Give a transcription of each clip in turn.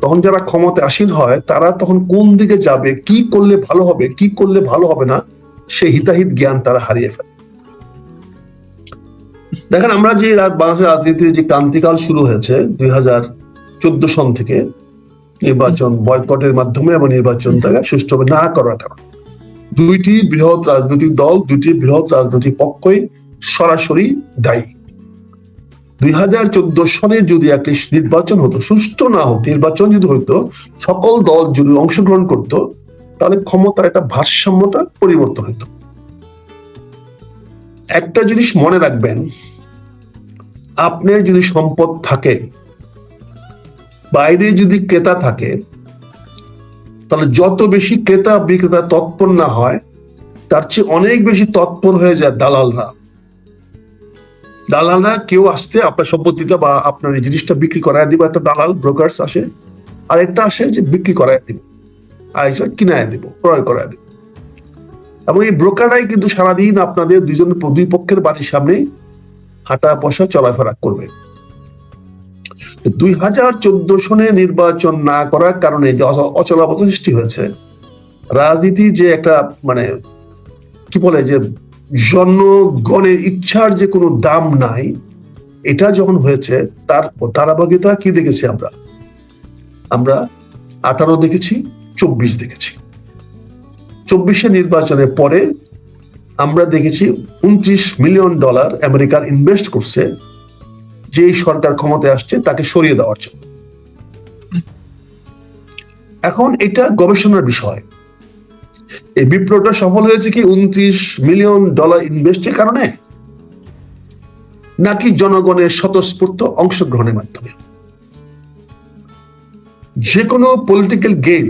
তখন যারা ক্ষমতায় আসীন হয় তারা তখন কোন দিকে যাবে, কি করলে ভালো হবে, কি করলে ভালো হবে না, সেই হিতাহিত জ্ঞান তারা হারিয়ে ফেলে। দেখেন, আমরা যে বাংলাদেশের রাজনীতির যে ক্রান্তিকাল শুরু হয়েছে 2014 সন থেকে, নির্বাচন বয়কটের মাধ্যমে এবং নির্বাচনটাকে সুষ্ঠুভাবে না করার কারণে দুইটি বৃহৎ রাজনৈতিক দল, দুইটি বৃহৎ রাজনৈতিক পক্ষই সরাসরি দায়ী। 2014 সনে যদি একটা নির্বাচন হতো, সুষ্ঠু না হোক, নির্বাচন যদি হইতো, সকল দল যদি অংশগ্রহণ করত, তাহলে ক্ষমতার একটা ভারসাম্যটা পরিবর্তন হইতো। একটা জিনিস মনে রাখবেন, আপনার যদি সম্পদ থাকে, বাইরে যদি ক্রেতা থাকে, তাহলে যত বেশি ক্রেতা বিক্রেতা তৎপর না হয়, তার চেয়ে অনেক বেশি তৎপর হয়ে যায় দালালরা। দালালরা কেউ আসতে আপনার সম্পত্তিটা বা আপনার এই জিনিসটা বিক্রি করায় দিব, একটা দালাল ব্রোকার্স আসে, আর একটা আসে যে বিক্রি করায় দিব, আর একটা কিনায় দিব, ক্রয় করায় দিব। এবং এই ব্রোকাররাই কিন্তু সারাদিন আপনাদের দুই পক্ষের বাড়ির সামনে হাঁটা বসা চলাফেরা করবে। 2014 সনে নির্বাচন না করার কারণে যে অচলাবস্থা সৃষ্টি হয়েছে, রাজনীতি যে একটা মানে কি বলে যে জনগণের ইচ্ছার যে কোনো দাম নাই, এটা যখন হয়েছে তার ধারাবাহিকতা কি দেখেছি আমরা 18 দেখেছি, 24 দেখেছি। 24 নির্বাচনের পরে আমরা দেখেছি $29 মিলিয়ন আমেরিকার ইনভেস্ট করছে যে সরকার ক্ষমতায় আসছে তাকে সরিয়ে দেওয়ার জন্য। এখন এটা গবেষণার বিষয়, এই বিপ্লবটা সফল হয়েছে কি $29 মিলিয়ন ইনভেস্টের কারণে, নাকি জনগণের স্বতঃস্ফূর্ত অংশগ্রহণের মাধ্যমে? যে কোনো পলিটিক্যাল গেম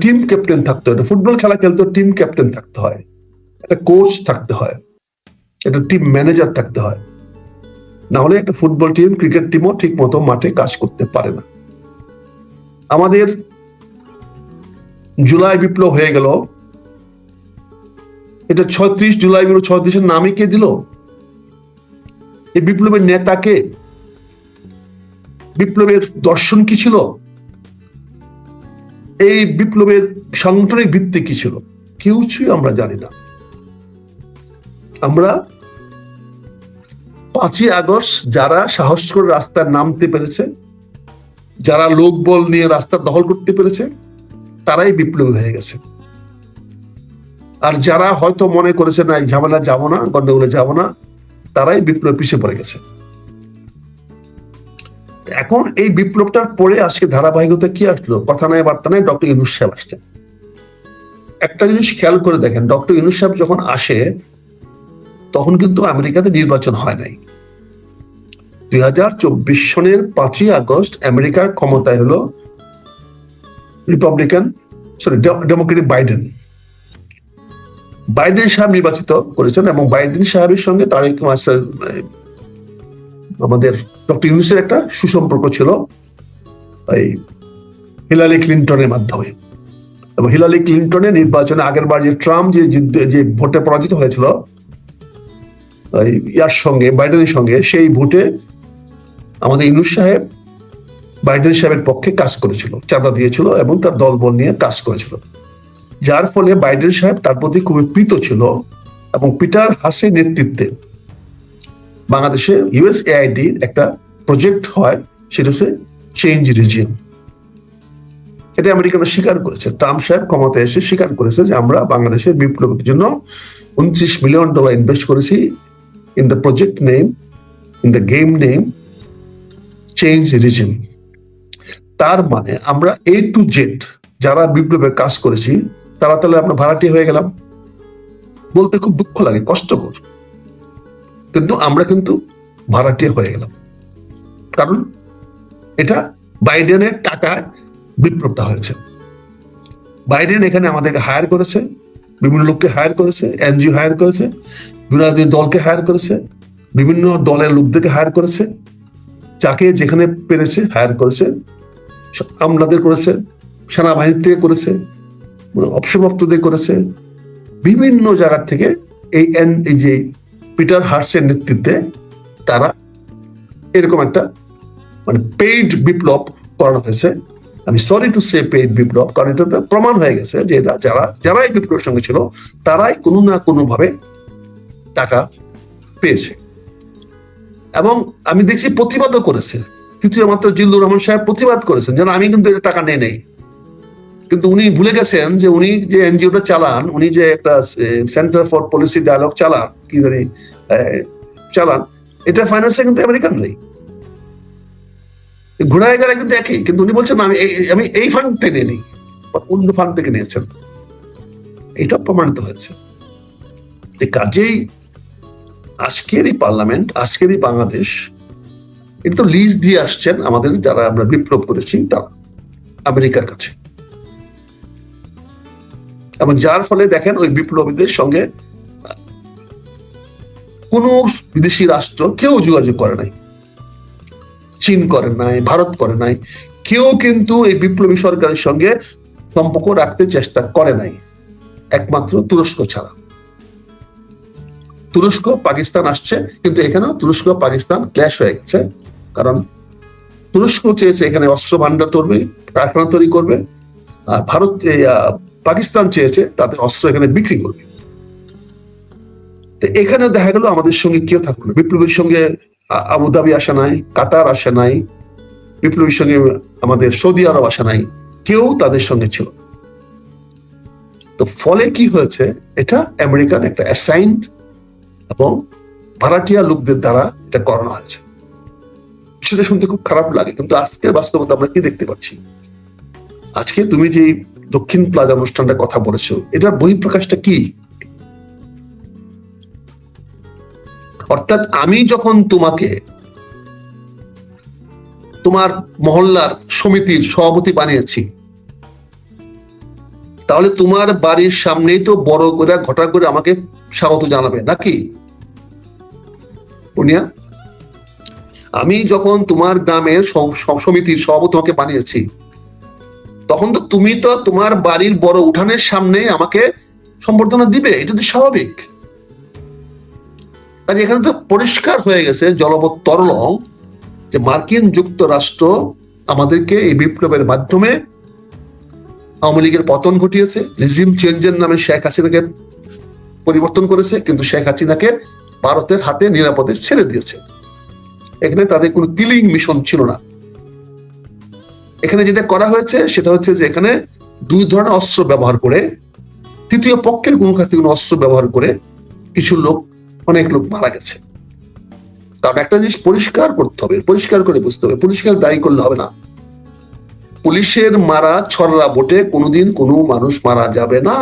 টিম ক্যাপ্টেন থাকতে হয়, ফুটবল খেলা খেলতে টিম ক্যাপ্টেন থাকতে হয়, একটা কোচ থাকতে হয়, একটা টিম ম্যানেজার থাকতে হয়, না হলে একটা ফুটবল টিম, ক্রিকেট টিমও ঠিক মতো মাঠে কাজ করতে পারে না। আমাদের জুলাই বিপ্লব হয়ে গেল, এটা 36 জুলাই বিপ্লব, 36-এর নামে কে দিল? এই বিপ্লবের নেতাকে, বিপ্লবের দর্শন কি ছিল, এই বিপ্লবের সাংগঠনিক ভিত্তি কি ছিল, কিছুই আমরা জানি না। আমরা 5ই আগস্ট যারা সাহস করে রাস্তায় নামতে পেরেছে, যারা লোকবল নিয়ে রাস্তা দখল করতে পেরেছে, তারাই বিপ্লবী হয়ে গেছে। আর যারা হয়তো মনে করেছে না এই ঝামেলা যাবো না, গন্ডগোলে যাবো না, তারাই বিপ্লব পিছিয়ে পড়ে গেছে। এখন এই বিপ্লবটার পরে আজকে ধারাবাহিকতা কি আসলো? কথা নাই বার্তা নাই, ডক্টর ইউনূস সাহেব আসছেন। একটা জিনিস খেয়াল করে দেখেন, ডক্টর ইউনূস সাহেব যখন আসে তখন কিন্তু আমেরিকাতে নির্বাচন হয় নাই। 2024 সনের 5ই আগস্ট আমেরিকার ক্ষমতায় হলো ডেমোক্রেটিক বাইডেন সাহেব নির্বাচিত করেছেন, এবং বাইডেন সাহেবের সঙ্গে আমাদের ডক্টর ইউনূসের একটা সুসম্পর্ক ছিল এই হিলারি ক্লিন্টনের মাধ্যমে। এবং হিলারি ক্লিন্টনের নির্বাচনে আগের বার যে ট্রাম্প যে ভোটে পরাজিত হয়েছিল বাইডেনের সঙ্গে, সেই ভোটে আমাদের ইউনূস সাহেব বাইডেন সাহেবের পক্ষে কাজ করেছিল, চাঁদা দিয়েছিল এবং তার দলবল নিয়ে কাজ করেছিল, যার ফলে বাইডেন সাহেব তার প্রতি খুবই প্রীত ছিল। এবং পিটার হাসের নেতৃত্বে বাংলাদেশে ইউএসএআইডির একটা প্রজেক্ট হয়, সেটা হচ্ছে চেঞ্জ রিজিয়ন। এটা আমেরিকানরা স্বীকার করেছে, ট্রাম্প সাহেব ক্ষমতায় এসে স্বীকার করেছে যে আমরা বাংলাদেশের বিপ্লবের জন্য $29 মিলিয়ন ইনভেস্ট করেছি in the project name, in the game name, change regime. তার মানে আমরা A to Z যারা বিপ্লবের কাজ করেছি তারা তাহলে আমরা ভাড়াটিয়া হয়ে গেলাম। বলতে খুব দুঃখ লাগে, কষ্টকর, কিন্তু আমরা কিন্তু ভাড়াটিয়া হয়ে গেলাম, কারণ এটা বাইডেনের টাকায় বিপ্লবটা হয়েছে। বাইডেন এখানে আমাদেরকে হায়ার করেছে, বিভিন্ন লোককে হায়ার করেছে, এনজিও হায়ার করেছে, বিভিন্ন দলকে হায়ার করেছে, বিভিন্ন দলের লোকদেরকে হায়ার করেছে, যাকে যেখানে পেরেছে হায়ার করেছে, আমলাদের করেছে, সেনাবাহিনী থেকে করেছে, অবসরপ্রাপ্তদের করেছে, বিভিন্ন জায়গা থেকে এই যে পিটার হার্সের নেতৃত্বে তারা এরকম একটা মানে পেইড বিপ্লব করানো হয়েছে, আমি সরি টু সে পেইড বিপ্লব, কারণ এটা প্রমাণ হয়ে গেছে যে যারা এই বিপ্লবের সঙ্গে ছিল তারাই কোনো না কোনো ভাবে টাকা পেয়েছে। এবং আমি দেখছি প্রতিবাদও করেছে। তৃতীয় মাত্র জিল্লুর রহমান সাহেব প্রতিবাদ করেছেন যেন আমি কিন্তু এটা টাকা নেই। কিন্তু উনি ভুলে গেছেন যে উনি যে এনজিওটা চালান, উনি যে একটা সেন্টার ফর পলিসি ডায়ালগ চালান, কি জানি চালান, এটা ফাইন্যান্সে কিন্তু আমেরিকান নেই, ঘোড়ায় গাড়া কিন্তু একই। কিন্তু উনি বলছেন আমি এই ফান্ড থেকে নিই, অন্য ফান্ড থেকে নিয়েছেন। এটা প্রমাণিত হয়েছে। কাজেই আজকের এই পার্লামেন্ট, আজকের এই বাংলাদেশ, এটা তো লিজ দিয়ে আসছেন আমাদের যারা আমরা বিপ্লব করেছি তারা আমেরিকার কাছে। এবং যার ফলে দেখেন ওই বিপ্লবীদের সঙ্গে কোন বিদেশি রাষ্ট্র কেউ যোগাযোগ করে নাই, চীন করে নাই, ভারত করে নাই, কেউ কিন্তু এই বিপ্লবী সরকারের সঙ্গে সম্পর্ক রাখতে চেষ্টা করে নাই, একমাত্র তুরস্ক ছাড়া। তুরস্ক পাকিস্তান আসছে, কিন্তু এখানেও তুরস্ক পাকিস্তান ক্ল্যাশ হয়ে গেছে। কারণ তুরস্ক চেয়েছে এখানে অস্ত্র ভান্ডার করবে, কারখানা তৈরি করবে, আর ভারত পাকিস্তান চেয়েছে তাদের অস্ত্র এখানে বিক্রি করবে। এখানে দেখা গেল আমাদের সঙ্গে কেউ থাকলো না। বিপ্লবীর সঙ্গে আবুধাবি আসে নাই, কাতার আসে নাই, বিপ্লবীর সঙ্গে আমাদের সৌদি আরব আসে নাই, কেউ তাদের সঙ্গে ছিল। তো ফলে কি হয়েছে, এটা আমেরিকান একটা অ্যাসাইন্ড এবং ভাড়াটিয়া লোকদের দ্বারা এটা করানো হয়েছে। সেটা শুনতে খুব খারাপ লাগে, কিন্তু আজকের বাস্তবতা আমরা কি দেখতে পাচ্ছি। আজকে তুমি যে দক্ষিণ প্লাজা অনুষ্ঠানটা কথা বলেছো, এটার বহিঃপ্রকাশটা কি? অর্থাৎ আমি যখন তোমাকে তোমার মহল্লার সমিতির সভাপতি বানিয়েছি, তাহলে তোমার বাড়ির সামনেই তো বড় করে ঘটা করে আমাকে স্বাগত জানাবে নাকি বুনিয়া? আমি যখন তোমার গ্রামের সমিতির সভাপতি তোমাকে বানিয়েছি, তখন তো তুমি তো তোমার বাড়ির বড় উঠানের সামনে আমাকে সম্বর্ধনা দিবে, এটা তো স্বাভাবিক। এখানে তো পরিষ্কার হয়ে গেছে জলবত্তরল যে মার্কিন যুক্তরাষ্ট্র আমাদেরকে এই বিপ্লবের মাধ্যমে আওয়ামী লীগের পতন ঘটিয়েছে, রিজিম চেঞ্জের নামে শেখ হাসিনাকে পরিবর্তন করেছে, কিন্তু শেখ হাসিনাকে ভারতের হাতে নিরাপদে ছেড়ে দিয়েছে। এখানে তাদের কোনো কিলিং মিশন ছিল না। এখানে যেটা করা হয়েছে সেটা হচ্ছে যে এখানে দুই ধরনের অস্ত্র ব্যবহার করে, তৃতীয় পক্ষের কোনো খাতে কোনো অস্ত্র ব্যবহার করে কিছু লোক, অনেক লোক মারা গেছে। কারণ একটা জিনিস পরিষ্কার করতে হবে, পরিষ্কার করে বুঝতে হবে, পরিষ্কার দায়ী করলে হবে না। পুলিশের মারা ছড়রা ভোটে কোনোদিন কোনো মানুষ মারা যাবে না।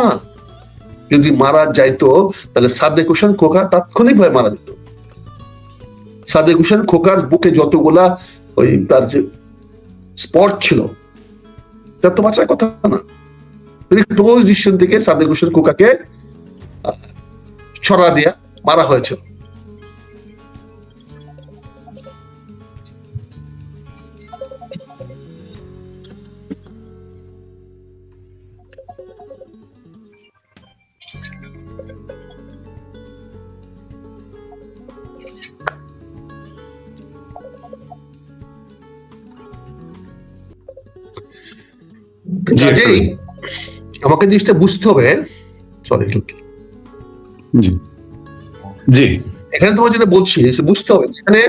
যদি মারা যাইতো তাহলে সাদেক হোসেন খোকা তাৎক্ষণিক ভাবে মারা যেত। সাদেক হোসেন খোকার বুকে যতগুলা ওই তার যে স্পট ছিল, তার তো বাঁচার কথা না। ক্লোজ ডিসিশন থেকে সাদেক হোসেন খোকাকে ছড়া দিয়া মারা হয়েছিল। আমাকে জিনিসটা বুঝতে হবে। সরি, জি, এখানে তোমার যেটা বলছি বুঝতে হবে, এখানে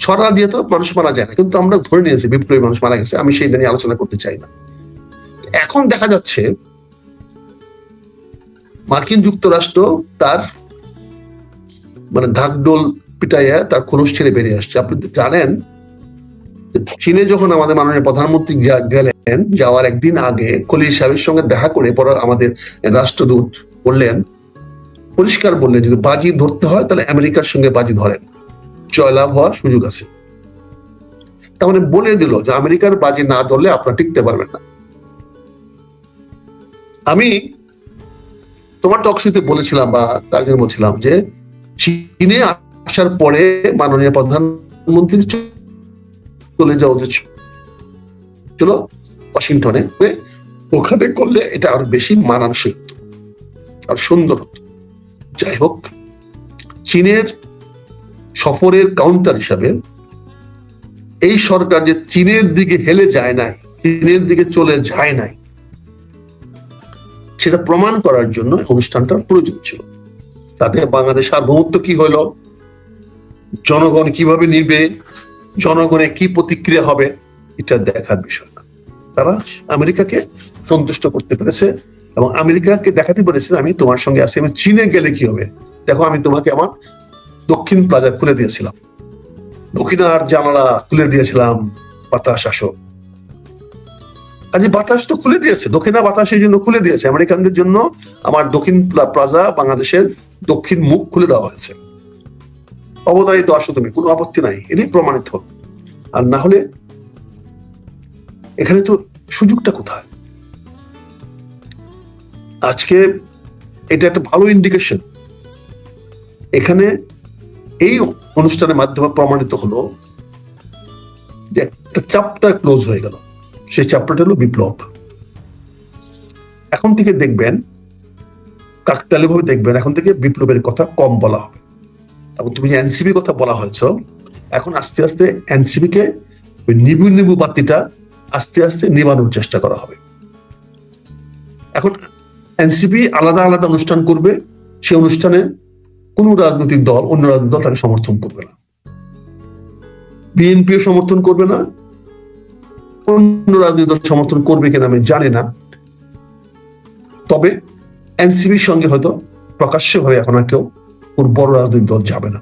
ছড়া দিয়ে তো মানুষ মারা যায় না, কিন্তু আমরা ধরে নিয়েছি বিপ্লবী মানুষ মারা গেছে। আমি সেই নিয়ে আলোচনা করতে চাই না। এখন দেখা যাচ্ছে মার্কিন যুক্তরাষ্ট্র তার ঢাকঢোল পিটাইয়া তার খোলস ছেড়ে বেরিয়ে আসছে। আপনি জানেন চীনে যখন আমাদের মাননীয় প্রধানমন্ত্রী গেলেন, যাওয়ার একদিন আগে খলিল সাহেবের সঙ্গে দেখা করে পরে আমাদের রাষ্ট্রদূত বললেন, পরিষ্কার বললেন, যদি বাজি ধরতে হয় তাহলে আমেরিকার সঙ্গে বাজি ধরেন, জয়লাভ হওয়ার সুযোগ আছে। তার মানে বলে দিল যে আমেরিকার বাজি না ধরলে আপনারা টিকতে পারবেন না। আমি তোমার টকশোতে বলেছিলাম বা তার জন্য বলছিলাম যে চীনে আসার পরে মাননীয় প্রধানমন্ত্রী চলে যাওয়া উচিত ছিল ওয়াশিংটনে, ওখানে করলে এটা আরো বেশি মানানসই হতো আর সুন্দর হতো। যাই হোক, চীনের সফরের কাউন্টার হিসাবে এই সরকার যে চীনের দিকে হেলে যায় নাই, চীনের দিকে চলে যায় নাই, সেটা প্রমাণ করার জন্য অনুষ্ঠানটার প্রয়োজন ছিল। তাতে বাংলাদেশ সার্বভৌমত্ব কি হলো, জনগণ কিভাবে নিবে, জনগণের কি প্রতিক্রিয়া হবে, এটা দেখার বিষয় না। তারা আমেরিকাকে সন্তুষ্ট করতে পেরেছে এবং আমেরিকাকে দেখাতে পেরেছে আমি তোমার সঙ্গে আছি। আমি চীনে গেলে কি হবে, দেখো আমি তোমাকে আমার দক্ষিণ প্লাজা খুলে দিয়েছিলাম, দক্ষিণার জানালা খুলে দিয়েছিলাম, বাতাস আসো। বাতাস তো খুলে দিয়েছে, দক্ষিণা বাতাসের জন্য খুলে দিয়েছে আমেরিকানদের জন্য। আমার দক্ষিণ প্লাজা, বাংলাদেশের দক্ষিণ মুখ খুলে দেওয়া হয়েছে। অবধারিত আসো তুমি, কোনো আপত্তি নাই, এটাই প্রমাণিত হল। আর না হলে এখানে তো সুযোগটা কোথায়? আজকে এটা একটা ভালো ইন্ডিকেশন। এখানে এই অনুষ্ঠানের মাধ্যমে প্রমাণিত হলো যে একটা চ্যাপ্টার ক্লোজ হয়ে গেল। সেই চ্যাপ্টারটা হলো বিপ্লব। এখন থেকে দেখবেন, কাকতালীয়ভাবে দেখবেন, এখন থেকে বিপ্লবের কথা কম বলা হবে। এবং তুমি যে এনসিপি কথা বলা হয়েছ, এখন আস্তে আস্তে এনসিপি কে নিবু বাতিটা আস্তে আস্তে নিবানোর চেষ্টা করা হবে। এখন এনসিপি আলাদা আলাদা অনুষ্ঠান করবে, সেই অনুষ্ঠানে কোন রাজনৈতিক দল অন্য রাজনৈতিক দল তাকে সমর্থন করবে না, বিএনপিও সমর্থন করবে না, অন্য রাজনৈতিক দল সমর্থন করবে কিনা আমি জানি না। তবে এনসিপির সঙ্গে হয়তো প্রকাশ্যভাবে এখন আর কেউ কোন বড় রাজনৈতিক দল যাবে না।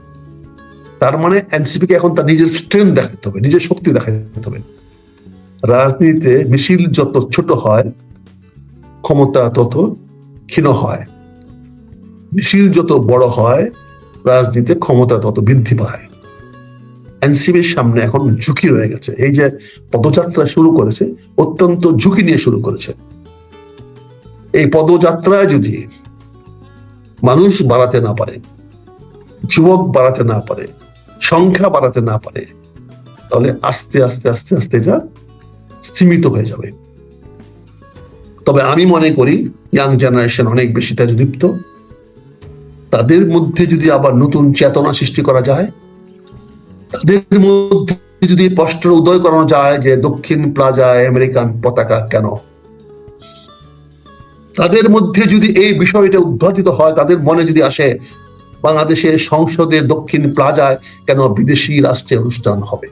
তার মানে এনসিপি কে এখন তার নিজের স্ট্রেংথ দেখাতে হবে, নিজের শক্তি দেখাতে হবে। রাজনীতিতে মিছিল যত ছোট হয়, ক্ষমতা তত ক্ষীণ হয়। মিছিল যত বড় হয়, রাজনীতিতে ক্ষমতা তত বৃদ্ধি পায়। এনসিপির সামনে এখন ঝুঁকি রয়ে গেছে। এই যে পদযাত্রা শুরু করেছে, অত্যন্ত ঝুঁকি নিয়ে শুরু করেছে। এই পদযাত্রায় যদি মানুষ বাড়াতে না পারে, যুবক বাড়াতে না পারে, সংখ্যা বাড়াতে না পারে, তাহলে আস্তে আস্তে আস্তে আস্তে এটা সীমিত হয়ে যাবে। তবে আমি মনে করি ইয়াং জেনারেশন অনেক বেশি তেজদীপ্ত। তাদের মধ্যে যদি আবার নতুন চেতনা সৃষ্টি করা যায়, তাদের মধ্যে যদি স্পষ্ট উদয় করানো যায় যে দক্ষিণ প্লাজায় আমেরিকান পতাকা কেন, তাদের মধ্যে যদি এই বিষয়টা উদ্ঘাটিত হয়, তাদের মনে যদি আসে বাংলাদেশের সংসদের দক্ষিণ প্লাজায় কেন বিদেশি রাষ্ট্রে অনুষ্ঠান হবে,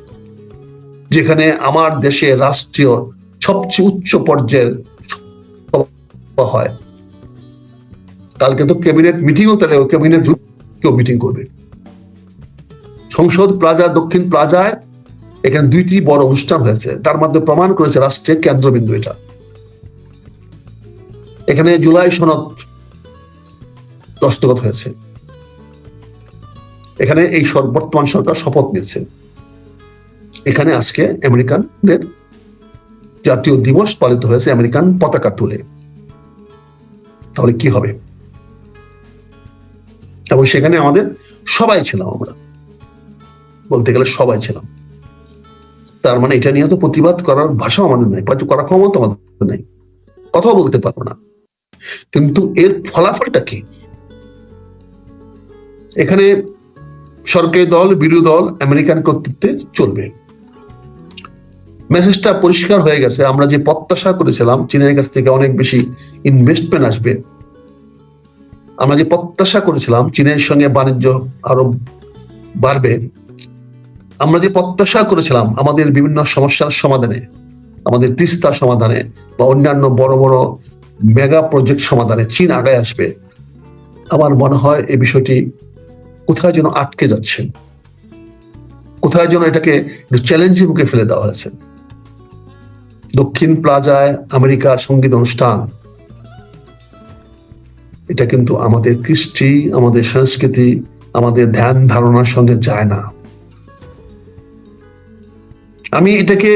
যেখানে আমার দেশে রাষ্ট্রীয় সবচেয়ে উচ্চ পর্যায়ের হয়। কালকে তো ক্যাবিনেট মিটিংও, তাহলে ক্যাবিনেট কেউ মিটিং করবে। সংসদ প্লাজা, দক্ষিণ প্লাজায় এখানে দুইটি বড় অনুষ্ঠান হয়েছে, তার মধ্যে প্রমাণ করেছে রাষ্ট্রের কেন্দ্রবিন্দু এটা। এখানে জুলাই সনদ দস্তখত হয়েছে, এখানে এই বর্তমান সরকার শপথ নিয়েছে, এখানে আজকে আমেরিকানদের জাতীয় দিবস পালিত হয়েছে আমেরিকান পতাকা তুলে। তাহলে কি হবে? এবং সেখানে আমাদের সবাই ছিলাম, আমরা বলতে গেলে সবাই ছিলাম। তার মানে এটা নিয়ে তো প্রতিবাদ করার ভাষা আমাদের নাই, করার ক্ষমতা আমাদের নাই, কথাও বলতে পারবো না। কিন্তু এর ফলাফলটা কি? এখানে সরকারি দল, বিরোধী দল আমেরিকান কর্তৃত্বে চলবে। মেসেজটা পরিষ্কার হয়ে গেছে। আমরা যে প্রত্যাশা করেছিলাম চীনের কাছ থেকে অনেক বেশি ইনভেস্টমেন্ট আসবে, আমরা যে প্রত্যাশা করেছিলাম চীনের সঙ্গে বাণিজ্য আরো বাড়বে, আমরা যে প্রত্যাশা করেছিলাম আমাদের বিভিন্ন সমস্যার সমাধানে, আমাদের তিস্তা সমাধানে বা অন্যান্য বড় বড় মেগা প্রজেক্ট সমাধানে চীন আগায় আসবে, আমার মনে হয় এই বিষয়টি কোথায় যেন আটকে যাচ্ছে, কোথায় যেন এটাকে চ্যালেঞ্জের মুখে ফেলে দেওয়া হয়েছে। দক্ষিণ প্লাজায় আমেরিকার সঙ্গীত অনুষ্ঠান, এটা কিন্তু আমাদের কৃষ্টি, আমাদের সংস্কৃতি, আমাদের ধ্যান ধারণার সঙ্গে যায় না। আমি এটাকে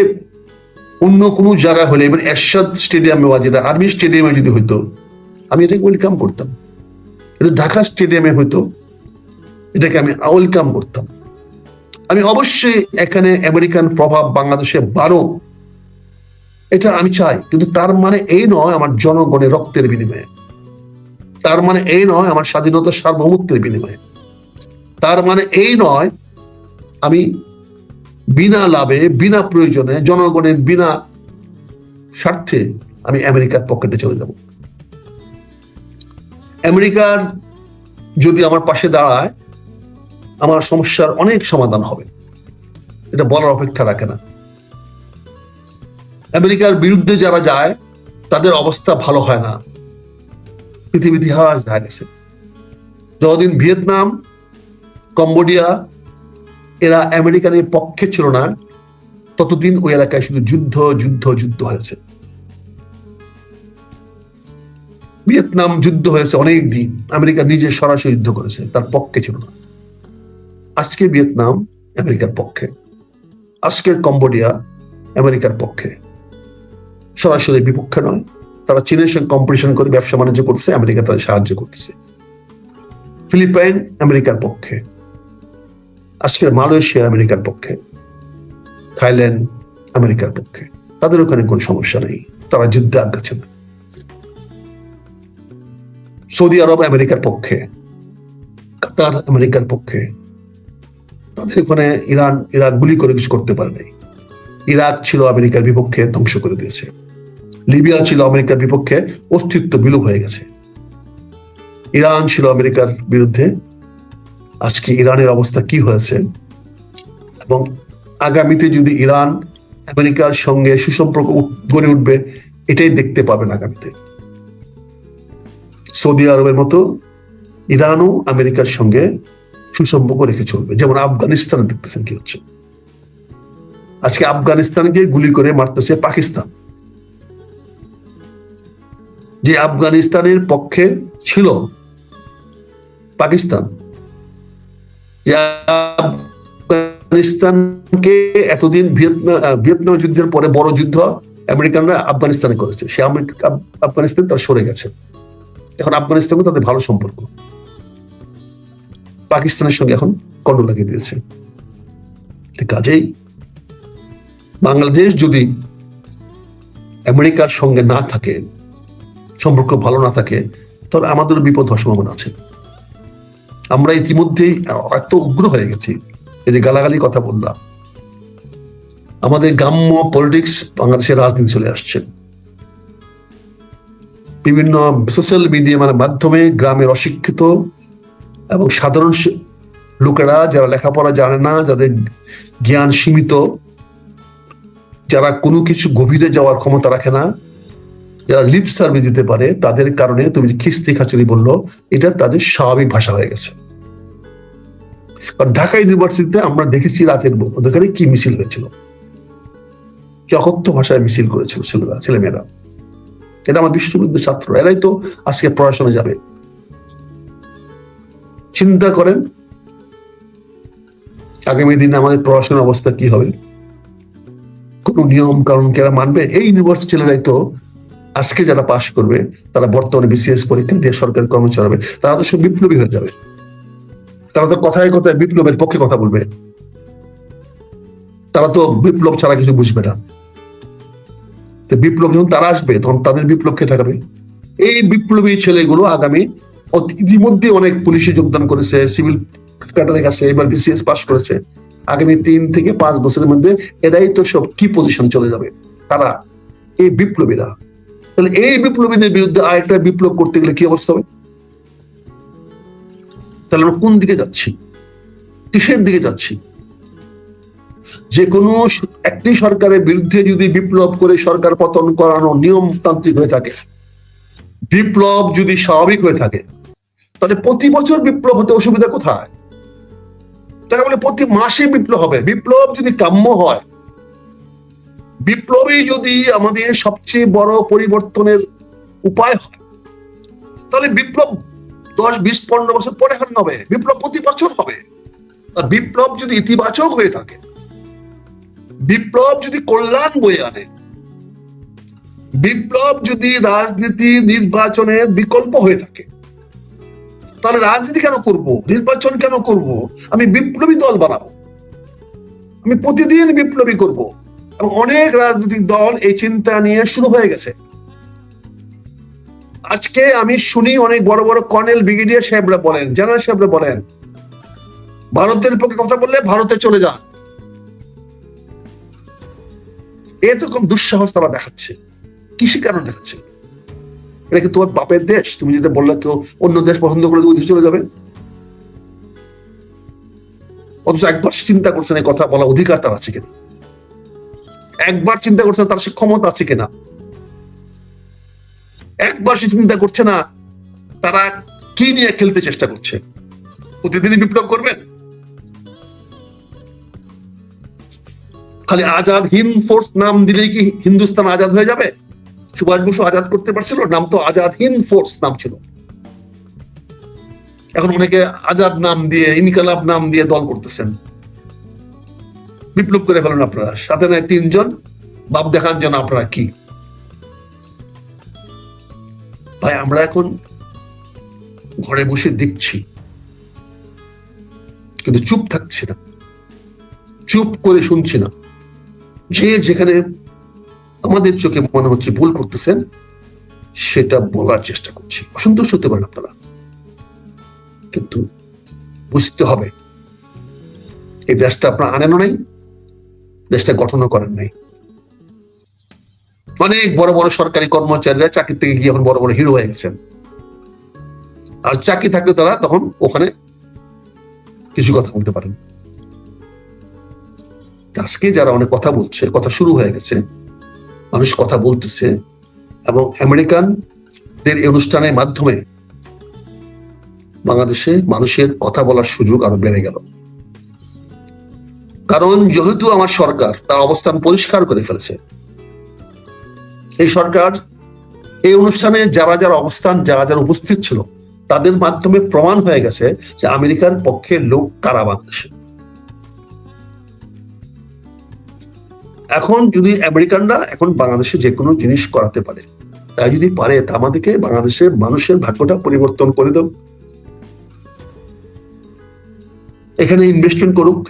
অন্য কোনো জায়গায় হলে, এবার এরশাদ স্টেডিয়ামে বা যেটা আর্মি স্টেডিয়ামে যদি হইতো, আমি এটাকে ওয়েলকাম করতাম। এটা ঢাকা স্টেডিয়ামে হইতো, এটাকে আমি ওয়েলকাম করতাম। আমি অবশ্যই এখানে আমেরিকান প্রভাব বাংলাদেশে বাড়ুক, এটা আমি চাই। কিন্তু তার মানে এই নয় আমার জনগণের রক্তের বিনিময়ে, তার মানে এই নয় আমার স্বাধীনতার সার্বভৌমত্বের বিনিময়ে, তার মানে এই নয় আমি বিনা লাভে, বিনা প্রয়োজনে, জনগণের বিনা স্বার্থে আমি আমেরিকার পকেটে চলে যাব। আমেরিকার যদি আমার পাশে দাঁড়ায় আমার সমস্যার অনেক সমাধান হবে, এটা বলার অপেক্ষা রাখে না। আমেরিকার বিরুদ্ধে যারা যায় তাদের অবস্থা ভালো হয় না, পৃথিবীর ইতিহাস দেখা গেছে। যতদিন ভিয়েতনাম, কম্বোডিয়া এরা আমেরিকার পক্ষে ছিল না, ততদিন ওই এলাকায় শুধু যুদ্ধ যুদ্ধ যুদ্ধ হয়েছে। ভিয়েতনাম যুদ্ধ হয়েছে অনেক দিন, আমেরিকা নিজে সরাসরি যুদ্ধ করেছে, তার পক্ষে ছিল না। আজকে ভিয়েতনাম আমেরিকার পক্ষে, আজকের কম্বোডিয়া আমেরিকার পক্ষে, সরাসরি বিপক্ষে নয়। তারা চীনের সঙ্গে কম্পিটিশন করে ব্যবসা বাণিজ্য করছে, আমেরিকা তাদের সাহায্য করতেছে। ফিলিপাইন আমেরিকার পক্ষে, আজকের মালয়েশিয়া আমেরিকার পক্ষে, থাইল্যান্ড আমেরিকার পক্ষে। তাদের ওখানে কোন সমস্যা নেই, তারা যুদ্ধে আগ্রাচ্ছে না। সৌদি আরব আমেরিকার পক্ষে, কাতার আমেরিকার পক্ষে। তাদের ওখানে ইরাক গুলি করে কিছু করতে পারে নাই। ইরাক ছিল আমেরিকার বিপক্ষে, ধ্বংস করে দিয়েছে। লিবিয়া ছিল আমেরিকার বিপক্ষে, অস্তিত্ব বিলোপ হয়ে গেছে। ইরান ছিল আমেরিকার বিরুদ্ধে, আজকে ইরানের অবস্থা কি হয়েছে। এবং আগামীতে যদি ইরান আমেরিকার সঙ্গে সুসম্পর্ক গড়ে উঠবে, এটাই দেখতে পাবেন আগামীতে। সৌদি আরবের মতো ইরানও আমেরিকার সঙ্গে সুসম্পর্ক রেখে চলবে, যেমন আফগানিস্তানে দেখতেছেন কি হচ্ছে। আজকে আফগানিস্তানকে গুলি করে মারতেছে পাকিস্তান। যে আফগানিস্তানের পক্ষে ছিল পাকিস্তান, আফগানিস্তানকে এতদিন ভিয়েতনাম যুদ্ধের পরে বড় যুদ্ধ আমেরিকানরা আফগানিস্তানে করেছে, সে আফগানিস্তান তার সরে গেছে। এখন আফগানিস্তানকে তাদের ভালো সম্পর্ক, পাকিস্তানের সঙ্গে এখন কন্ড লাগিয়ে দিয়েছে। কাজেই বাংলাদেশ যদি আমেরিকার সঙ্গে না থাকে, সম্পর্ক ভালো না থাকে, তাহলে আমাদের বিপদ হওয়ার সম্ভাবনা আছে। আমরা ইতিমধ্যেই এত উগ্র হয়ে গেছি, এই যে গালাগালি কথা বললাম, আমাদের গ্রাম্য পলিটিক্স বাংলাদেশের রাজনীতি চলে আসছে। বিভিন্ন সোশ্যাল মিডিয়া মাধ্যমে গ্রামের অশিক্ষিত এবং সাধারণ লোকেরা, যারা লেখাপড়া জানে না, যাদের জ্ঞান সীমিত, যারা কোনো কিছু গভীরে যাওয়ার ক্ষমতা রাখে না, যারা লিপ সার্ভিস দিতে পারে, তাদের কারণে তুমি খিস্তি খাচুরি বললো, এটা তাদের স্বাভাবিক ভাষা হয়ে গেছে। কারণ ঢাকা ইউনিভার্সিটিতে আমরা দেখেছি রাতের ওখানে কি মিছিল হয়েছিল, কি অকথ্য ভাষায় মিছিল করেছিল ছেলেমেয়েরা। এটা আমার বিশ্ববিদ্যালয়ের ছাত্র, এরাই তো আজকে পড়াশোনা যাবে। চিন্তা করেন আগামী দিনে আমাদের পড়াশোনার অবস্থা কি হবে। কোন নিয়ম কারণ এরা মানবে? এই ইউনিভার্সিটি ছেলেরাই তো আজকে যারা পাশ করবে, তারা বর্তমানে বিসিএস পরীক্ষা দিয়ে সরকারি কর্মচারী হবে, তারা তো সব বিপ্লবী হয়ে যাবে। তারা তো কথায় কথায় বিপ্লবের পক্ষে কথা বলবে, তারা তো বিপ্লব ছাড়া কিছু বুঝবে না। বিপ্লব যখন তারা আসবে, তখন তাদের বিপ্লবকে ঠেকাবে। এই বিপ্লবী ছেলেগুলো আগামী, ইতিমধ্যে অনেক পুলিশে যোগদান করেছে, সিভিল ক্যাডারে কাছে এবার বিসিএস পাস করেছে। আগামী 3 থেকে 5 বছরের মধ্যে এরাই তো সব কি পজিশনে চলে যাবে, তারা এই বিপ্লবীরা। তাহলে এই বিপ্লবীদের বিরুদ্ধে আরেকটা বিপ্লব করতে গেলে কি অবস্থা হবে? তাহলে আমরা কোন দিকে যাচ্ছি, কিসের দিকে যাচ্ছি? যে কোনো একটি সরকারের বিরুদ্ধে যদি বিপ্লব করে সরকার পতন করানো নিয়মতান্ত্রিক হয়ে থাকে, বিপ্লব যদি স্বাভাবিক হয়ে থাকে, তাহলে প্রতি বছর বিপ্লব হতে অসুবিধা কোথায়? তাহলে বলে প্রতি মাসে বিপ্লব হবে। বিপ্লব যদি কাম্য হয়, বিপ্লবই যদি আমাদের সবচেয়ে বড় পরিবর্তনের উপায় হয়, তাহলে বিপ্লব 10, 20, 15 বছর পরে হবে, বিপ্লব প্রতি বছর হবে। আর বিপ্লব যদি ইতিবাচক হয়ে থাকে, বিপ্লব যদি কল্যাণ বয়ে আনে, বিপ্লব যদি রাজনীতি নির্বাচনের বিকল্প হয়ে থাকে, তাহলে রাজনীতি কেন করব, নির্বাচন কেন করব? আমি বিপ্লবী দল বানাবো, আমি প্রতিদিন বিপ্লবী করব। এবং অনেক রাজনৈতিক দল এই চিন্তা নিয়ে শুরু হয়ে গেছে। আজকে আমি শুনি অনেক বড় বড় কর্নেল, ব্রিগেডিয়ার সাহেবরা বলেন, জেনারেল সাহেবরা বলেন, ভারতের পক্ষে কথা বললে ভারতে চলে যান। এরকম দুঃসাহস তারা দেখাচ্ছে। কিসে কারণ দেখাচ্ছে? এটা কি তোমার বাপের দেশ? তুমি যেটা বললে কেউ অন্য দেশ পছন্দ করে ওই দেশে চলে যাবে, অথচ একবার চিন্তা করছেন এই কথা বলা অধিকার তার আছে কিনা, একবার চিন্তা করছেন তার সে ক্ষমতা আছে কিনা, একবার সে চিন্তা করছে না তারা কি নিয়ে খেলতে চেষ্টা করছে। প্রতিদিনই বিপ্লব করবেন? খালি আজাদ হিন্দ ফোর্স নাম দিলেই কি হিন্দুস্তান আজাদ হয়ে যাবে? সুভাষ বসু আজাদ করতে পারছিল? নাম তো আজাদ হিন্দ ফোর্স নাম ছিল। এখন অনেকে আজাদ নাম দিয়ে, ইনকালাব নাম দিয়ে দল করতেছেন। বিপ্লব করে ফেলেন আপনারা, সাথে নয় 3 জন, বাপ দেখান যেন আপনারা কি। ভাই আমরা এখন ঘরে বসে দেখছি, কিন্তু চুপ থাকছি না, চুপ করে শুনছি না। যে যেখানে আমাদের চোখে মনে হচ্ছে ভুল করতেছেন সেটা বলার চেষ্টা করছি। অসন্তুষ্ট হতে পারেন আপনারা, কিন্তু বুঝতে হবে এই দেশটা আপনারা আনেনও নাই, দেশটা গঠনও করেন নাই। অনেক বড় বড় সরকারি কর্মচারীরা চাকরি থেকে গিয়ে এখন বড় বড় হিরো হয়ে গেছেন, আর চাকরি থাকলে তারা তখন ওখানে কিছু কথা বলতে পারেন। আজকে যারা অনেক কথা বলছে, কথা শুরু হয়ে গেছে, মানুষ কথা বলতেছে, এবং আমেরিকানদের এই অনুষ্ঠানের মাধ্যমে বাংলাদেশে মানুষের কথা বলার সুযোগ আরো বেড়ে গেল। কারণ যেহেতু আমার সরকার তার অবস্থান পরিষ্কার করে ফেলেছে, এই সরকার এই অনুষ্ঠানে যারা যারা অবস্থান, যারা যারা উপস্থিত ছিল, তাদের মাধ্যমে প্রমাণ হয়ে গেছে যে আমেরিকার পক্ষের লোক কারা বাংলাদেশে। এখন যদি আমেরিকানরা এখন বাংলাদেশে যে কোনো জিনিস করাতে পারে, তাই যদি পারে তা আমাদেরকে বাংলাদেশের মানুষের ভাগ্যটা পরিবর্তন করে দেব। এখানে ইনভেস্টমেন্ট করুক,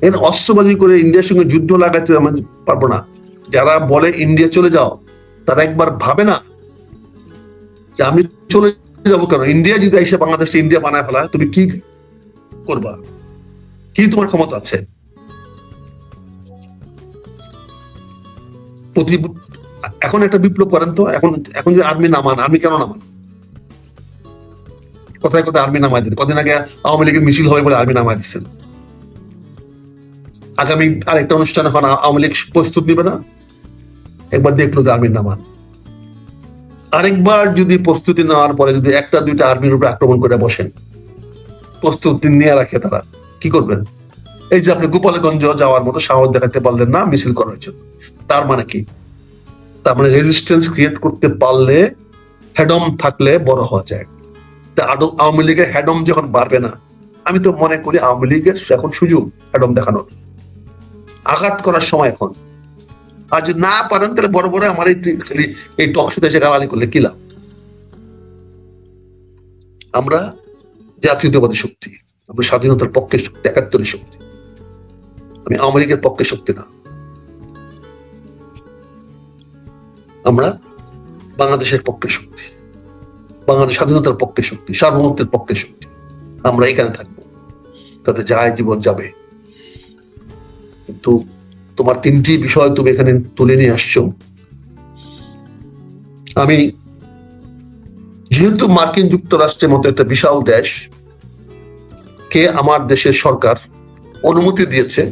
এর অস্ত্রবাজি করে ইন্ডিয়ার সঙ্গে যুদ্ধ লাগাতে আমরা পারবো না। যারা বলে ইন্ডিয়া চলে যাও, তারা একবার ভাবে না যে আমি চলে যাবো কেন? ইন্ডিয়া যদি এসে বাংলাদেশে ইন্ডিয়া বানায় ফেলা, তুমি কি করবা? কি তোমার ক্ষমতা আছে? এখন একটা বিপ্লব করেন তো, এখন যে আর্মি নামান, আর্মি কেন নামান? কোথায় কোথায় আর্মি নামাই দিন। কদিন আগে আওয়ামী লীগের মিছিল হবে বলে আর্মি নামাই দিচ্ছেন। আগামী আরেকটা অনুষ্ঠান এখন আওয়ামী লীগ প্রস্তুত নিবে না, একবার দেখলো যে আর্মির নামান। আরেকবার যদি প্রস্তুতি নেওয়ার পরে যদি 1-2টা আর্মির উপরে আক্রমণ করে বসেন, প্রস্তুতি নিয়ে রাখে, তারা কি করবেন? এই যে আপনি গোপালগঞ্জ যাওয়ার মতো সাহস দেখাতে পারলেন না মিছিল করার জন্য, তার মানে কি? তার মানে রেজিস্ট্যান্স ক্রিয়েট করতে পারলে, হেডম থাকলে বড় হওয়া যায়। তা আওয়ামী লীগের হেডম যখন বাড়বে না, আমি তো মনে করি আওয়ামী লীগের এখন সুযোগ হেডম দেখানোর, আঘাত করার সময় এখন। আর যদি না পারেন তাহলে বড় বড় আমার এই টক শোতে এসে গালানি করলে কি লাভ? আমরা জাতীয়তাবাদী শক্তি, আমরা স্বাধীনতার পক্ষে শক্তি, 71 শক্তি। আমি আওয়ামী লীগের পক্ষে শক্তি না, আমরা বাংলাদেশের পক্ষে শক্তি, বাংলাদেশ স্বাধীনতার পক্ষে শক্তি, সার্বভৌমত্বের পক্ষে শক্তি। আমরা এখানে থাকবো, তাতে যায় জীবন যাবে। কিন্তু তোমার 3টি বিষয় তুমি এখানে তুলে নিয়ে আসছো। আমি যেহেতু মার্কিন যুক্তরাষ্ট্রের মতো একটা বিশাল দেশ কে আমার দেশের সরকার অনুমতি দিয়েছে,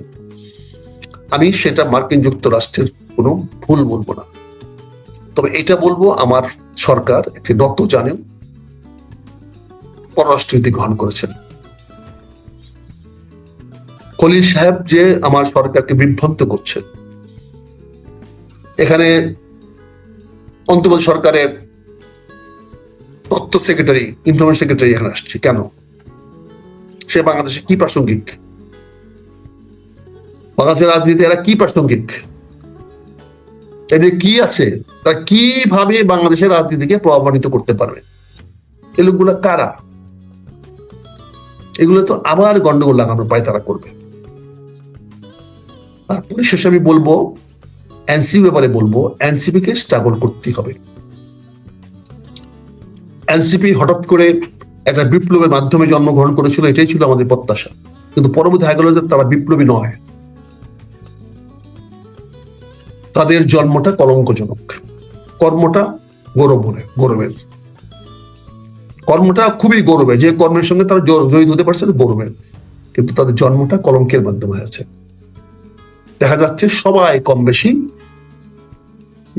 আমি সেটা মার্কিন যুক্তরাষ্ট্রের কোনো ভুল বলবো না। তবে এটা বলবো আমার সরকার একটি নতজানু পররাষ্ট্রনীতি গ্রহণ করেছেন। খলিল সাহেব যে আমার সরকারকে বিভ্রান্ত করছেন, এখানে অন্তর্বর্তী সরকারের তথ্য সেক্রেটারি, ইনফরমেশন সেক্রেটারি এখানে আসছে কেন? সে বাংলাদেশে কি প্রাসঙ্গিক? বাংলাদেশের রাজনীতি এরা কি প্রাসঙ্গিক? এদের কি আছে? তারা কিভাবে বাংলাদেশের রাজনীতিকে প্রভাবিত করতে পারবে? এই লোকগুলো কারা? এগুলো তো আবার গন্ডগোল লাগানোর পায় তারা করবে। আর পরিশেষে আমি বলবো, এনসিপি ব্যাপারে বলবো, এনসিপি কে স্ট্রাগল করতে হবে। এনসিপি হঠাৎ করে একটা বিপ্লবের মাধ্যমে জন্মগ্রহণ করেছিল, এটাই ছিল আমাদের প্রত্যাশা। কিন্তু পরবর্তী হয়ে গেল যে তারা বিপ্লবী নয়, তাদের জন্মটা কলঙ্কজনক, কর্মটা গৌরবের, কর্মটা খুবই গৌরবের, যে কর্মের সঙ্গে তারা জড়িত হতে পারছে গৌরবের, কিন্তু তাদের জন্মটা কলঙ্কের মাধ্যমে হয়েছে। দেখা যাচ্ছে সবাই কম বেশি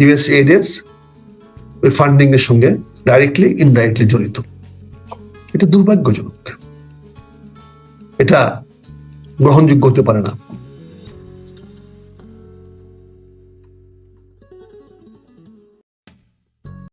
ইউএসএইড এর ওই ফান্ডিং এর সঙ্গে ডাইরেক্টলি ইনডাইরেক্টলি জড়িত। এটা দুর্ভাগ্যজনক, এটা গ্রহণযোগ্য হতে পারে না।